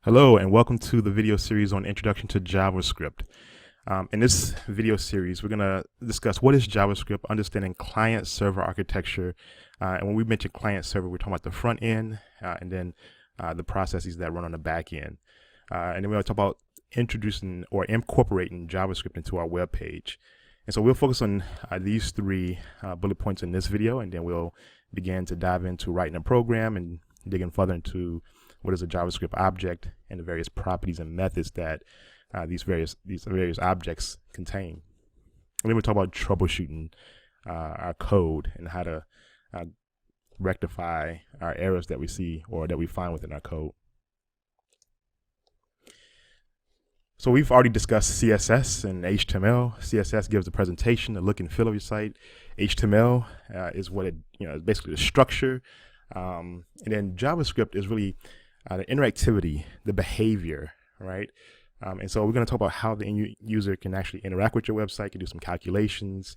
Hello and welcome to the video series on Introduction to JavaScript. In this video series, we're going to discuss what is JavaScript, understanding client-server architecture. And when we mention client-server, we're talking about the front end and then the processes that run on the back end. And then we're going to talk about introducing or incorporating JavaScript into our web page. And so we'll focus on these three bullet points in this video, and then we'll begin to dive into writing a program and digging further into what is a JavaScript object and the various properties and methods that these various objects contain. And then we'll talk about troubleshooting our code and how to rectify our errors that we see or that we find within our code. So we've already discussed CSS and HTML. CSS gives the presentation, the look and feel of your site. HTML is what it, is basically the structure. And then JavaScript is really the interactivity, the behavior, right? And so we're going to talk about how the end user can actually interact with your website, can do some calculations.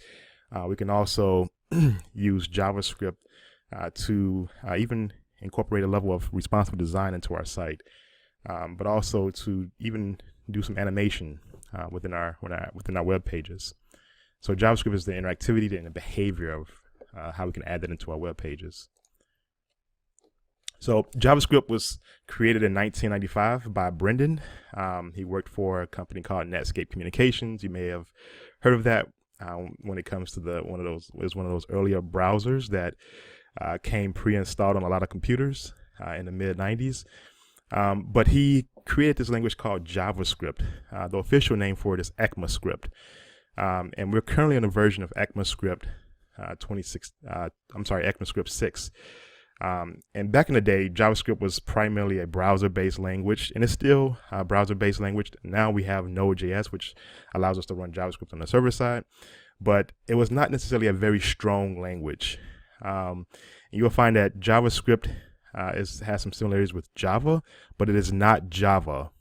We can also use JavaScript to even incorporate a level of responsive design into our site, but also to even do some animation within our web pages. So JavaScript is the interactivity and the behavior of how we can add that into our web pages. So JavaScript was created in 1995 by Brendan. He worked for a company called Netscape Communications. You may have heard of that when it comes to one of those earlier browsers that came pre-installed on a lot of computers in the mid 90s. But he created this language called JavaScript. The official name for it is ECMAScript. And we're currently in a version of ECMAScript ECMAScript 6. And back in the day, JavaScript was primarily a browser-based language, and it's still a browser-based language. Now we have Node.js, which allows us to run JavaScript on the server side, but it was not necessarily a very strong language. You'll find that JavaScript has some similarities with Java, but it is not Java,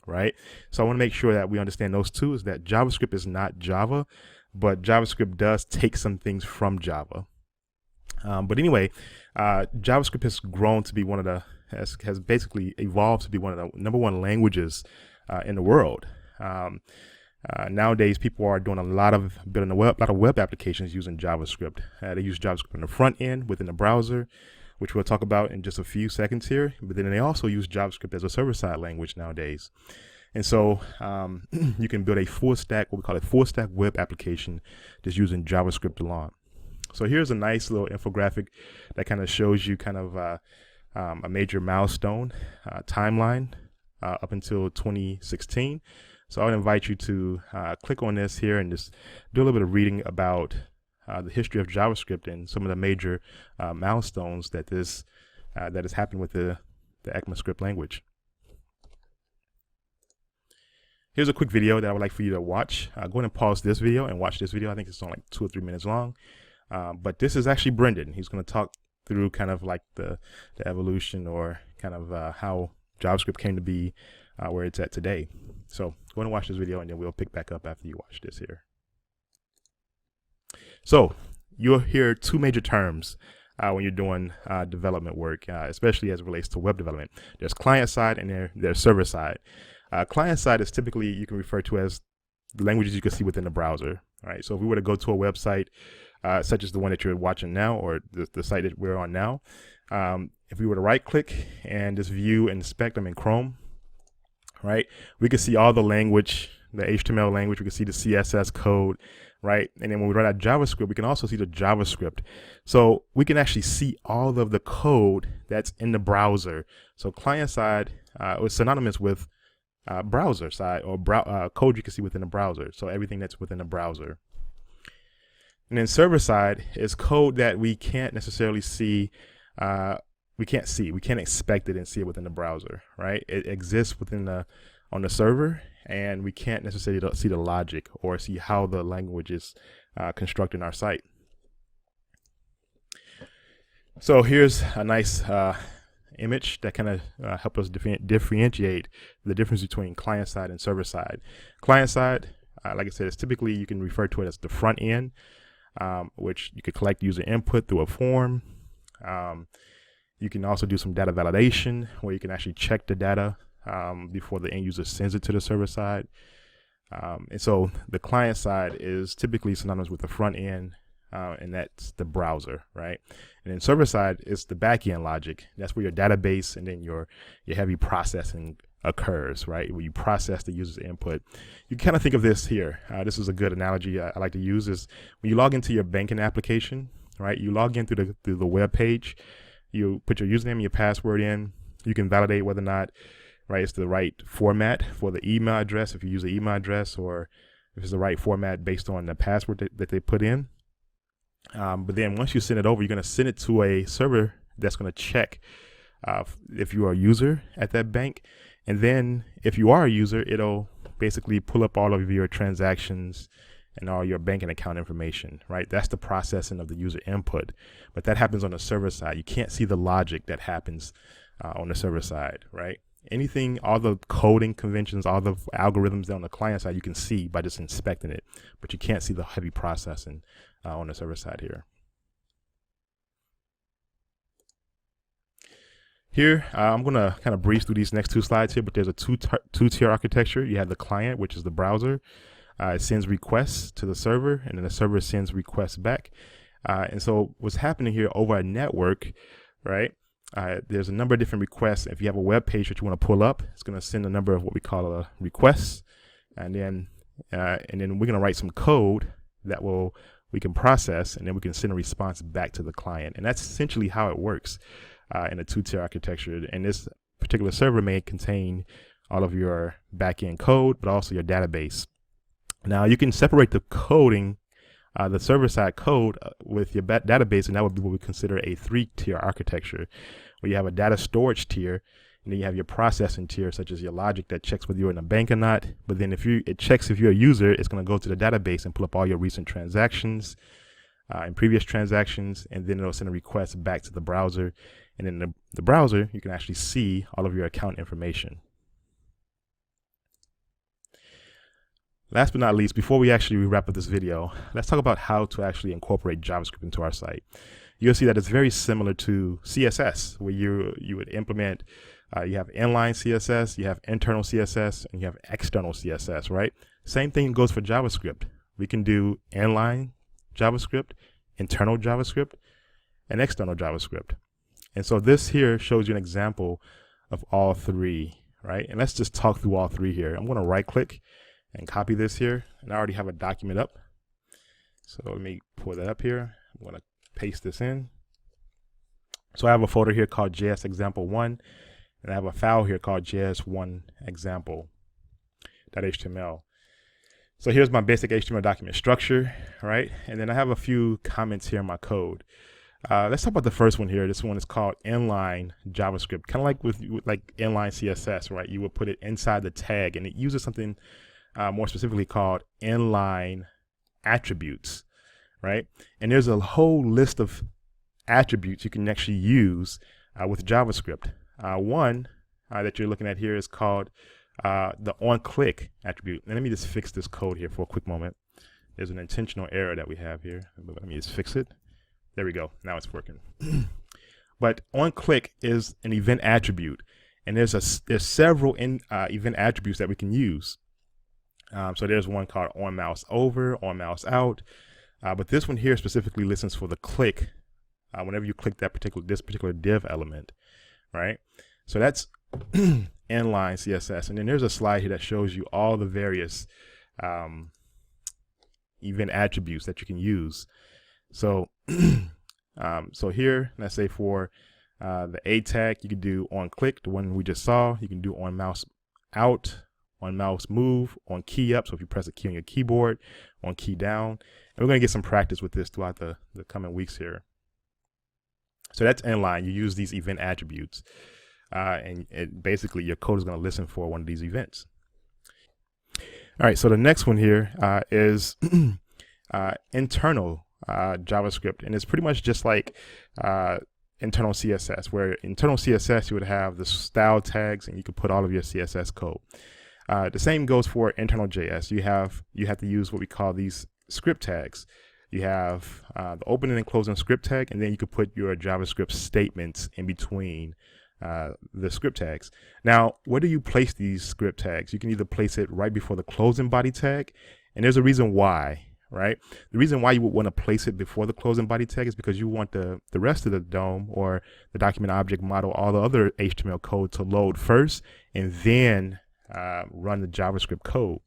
right? So I want to make sure that we understand those two, is that JavaScript is not Java, but JavaScript does take some things from Java. But anyway, JavaScript has grown to be has basically evolved to be one of the #1 languages in the world. Nowadays, people are doing building a lot of web applications using JavaScript. They use JavaScript on the front end within the browser, which we'll talk about in just a few seconds here. But then they also use JavaScript as a server-side language nowadays. And so you can build a what we call a full stack web application just using JavaScript alone. So here's a nice little infographic that kind of shows you kind of a major milestone timeline up until 2016. So I would invite you to click on this here and just do a little bit of reading about the history of JavaScript and some of the major milestones that has happened with the ECMAScript language. Here's a quick video that I would like for you to watch. Go ahead and pause this video and watch this video. I think it's only like 2 or 3 minutes long. But this is actually Brendan. He's going to talk through kind of like the evolution or kind of how JavaScript came to be where it's at today. So go ahead and watch this video, and then we'll pick back up after you watch this here. So you'll hear two major terms when you're doing development work, especially as it relates to web development. There's client side and there's server side. Client side is typically you can refer to as the languages you can see within the browser. Right. So if we were to go to a website such as the one that you're watching now, or the site that we're on now, if we were to right click and just view and inspect them in Chrome, right, we can see all the language, the HTML language, we can see the CSS code, right? And then when we write out JavaScript, we can also see the JavaScript. So we can actually see all of the code that's in the browser. So client side was synonymous with browser side, or code you can see within the browser. So everything that's within the browser. And then server side is code that we can't necessarily see. We can't expect it and see it within the browser, right? It exists on the server, and we can't necessarily see the logic or see how the language is constructed in our site. So here's a nice image that kind of help us differentiate the difference between client side and server side. Client side, like I said, is typically you can refer to it as the front end, which you could collect user input through a form. You can also do some data validation where you can actually check the data before the end user sends it to the server side. And so the client side is typically synonymous with the front end, and that's the browser, right? And then server side is the back end logic. That's where your database and then your heavy processing occurs, right? Where you process the user's input. You kind of think of this here. This is a good analogy I like to use is when you log into your banking application, right? You log in through the web page. You put your username and your password in. You can validate whether or not, right, it's the right format for the email address, if you use the email address, or if it's the right format based on the password that they put in. But then once you send it over, you're going to send it to a server that's going to check if you are a user at that bank. And then if you are a user, it'll basically pull up all of your transactions and all your banking account information, right? That's the processing of the user input. But that happens on the server side. You can't see the logic that happens on the server side, right? Anything, all the coding conventions, all the algorithms on the client side, you can see by just inspecting it, but you can't see the heavy processing on the server side here. Here, I'm going to kind of breeze through these next two slides here, but there's a two-tier architecture. You have the client, which is the browser. It sends requests to the server, and then the server sends requests back. And so what's happening here over a network, right? There's a number of different requests. If you have a web page that you want to pull up, it's going to send a number of what we call requests, and then we're going to write some code that we can process, and then we can send a response back to the client. And that's essentially how it works in a two-tier architecture. And this particular server may contain all of your back-end code, but also your database. Now you can separate the coding, the server-side code with your database, and that would be what we consider a three-tier architecture, where you have a data storage tier, and then you have your processing tier, such as your logic that checks whether you're in a bank or not. But then it checks if you're a user, it's going to go to the database and pull up all your recent transactions and previous transactions, and then it'll send a request back to the browser. And in the browser, you can actually see all of your account information. Last but not least, before we actually wrap up this video, let's talk about how to actually incorporate JavaScript into our site. You'll see that it's very similar to CSS, where you would implement, you have inline CSS, you have internal CSS, and you have external CSS, right? Same thing goes for JavaScript. We can do inline JavaScript, internal JavaScript, and external JavaScript. And so this here shows you an example of all three, right? And let's just talk through all three here. I'm going to right click and copy this here, and I already have a document up. So let me pull that up here. I'm going to paste this in. So I have a folder here called JS example 1, and I have a file here called JS1 example.html. So here's my basic HTML document structure, right? And then I have a few comments here in my code. Let's talk about the first one here. This one is called Inline JavaScript, kind of like with like Inline CSS, right? You would put it inside the tag, and it uses something more specifically called Inline Attributes, right? And there's a whole list of attributes you can actually use with JavaScript. One that you're looking at here is called the on-click attribute. And let me just fix this code here for a quick moment. There's an intentional error that we have here. Let me just fix it. There we go. Now it's working. But on-click is an event attribute, and there's several event attributes that we can use. So there's one called on mouse over, on mouse out, but this one here specifically listens for the click whenever you click this particular div element, right? So that's inline CSS, and then there's a slide here that shows you all the various event attributes that you can use. So so here, let's say for the A tag, you can do on click, the one we just saw. You can do on mouse out, on mouse move, on key up. So if you press a key on your keyboard, on key down. And we're going to get some practice with this throughout the coming weeks here. So that's inline. You use these event attributes. And basically your code is going to listen for one of these events. All right, so the next one here is internal JavaScript, and it's pretty much just like internal CSS, where internal CSS you would have the style tags and you could put all of your CSS code. The same goes for internal JS. You have to use what we call these script tags. You have the opening and closing script tag, and then you could put your JavaScript statements in between the script tags. Now, where do you place these script tags? You can either place it right before the closing body tag, and there's a reason why, right? The reason why you would want to place it before the closing body tag is because you want the rest of the DOM or the document object model, all the other HTML code to load first and then run the JavaScript code.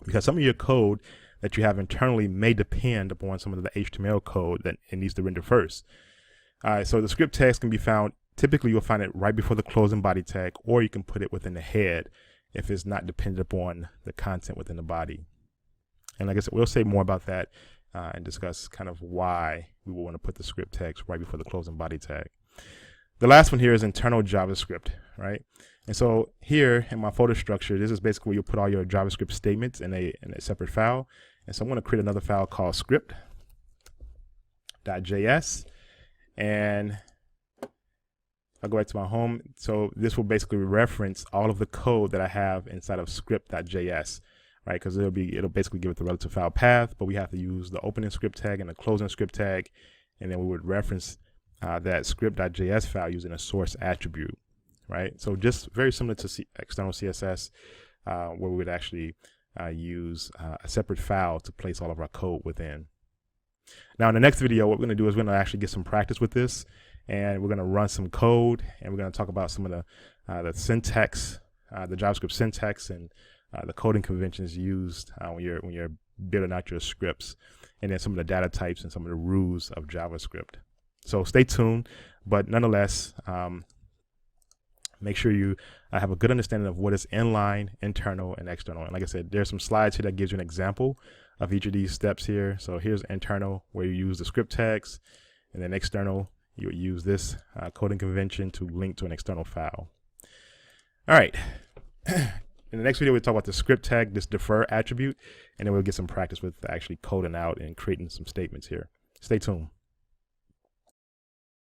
Because some of your code that you have internally may depend upon some of the HTML code that it needs to render first. So the script tags can be found, typically you'll find it right before the closing body tag, or you can put it within the head if it's not dependent upon the content within the body. And like I said, we'll say more about that and discuss kind of why we will want to put the script tags right before the closing body tag. The last one here is internal JavaScript, right? And so here in my folder structure, this is basically where you'll put all your JavaScript statements in a separate file. And so I'm going to create another file called script.js. And I'll go back to my home. So this will basically reference all of the code that I have inside of script.js, right? Because it'll basically give it the relative file path, but we have to use the opening script tag and the closing script tag. And then we would reference that script.js file using a source attribute, right? So just very similar to external CSS, where we would actually use a separate file to place all of our code within. Now in the next video, what we're going to do is we're going to actually get some practice with this, and we're going to run some code, and we're going to talk about some of the syntax, the JavaScript syntax, and the coding conventions used when you're building out your scripts, and then some of the data types and some of the rules of JavaScript. So stay tuned, but nonetheless, make sure you have a good understanding of what is inline, internal, and external. And like I said, there's some slides here that gives you an example of each of these steps here. So here's internal, where you use the script tags, and then external, you would use this coding convention to link to an external file. All right. In the next video, we'll talk about the script tag, this defer attribute, and then we'll get some practice with actually coding out and creating some statements here. Stay tuned.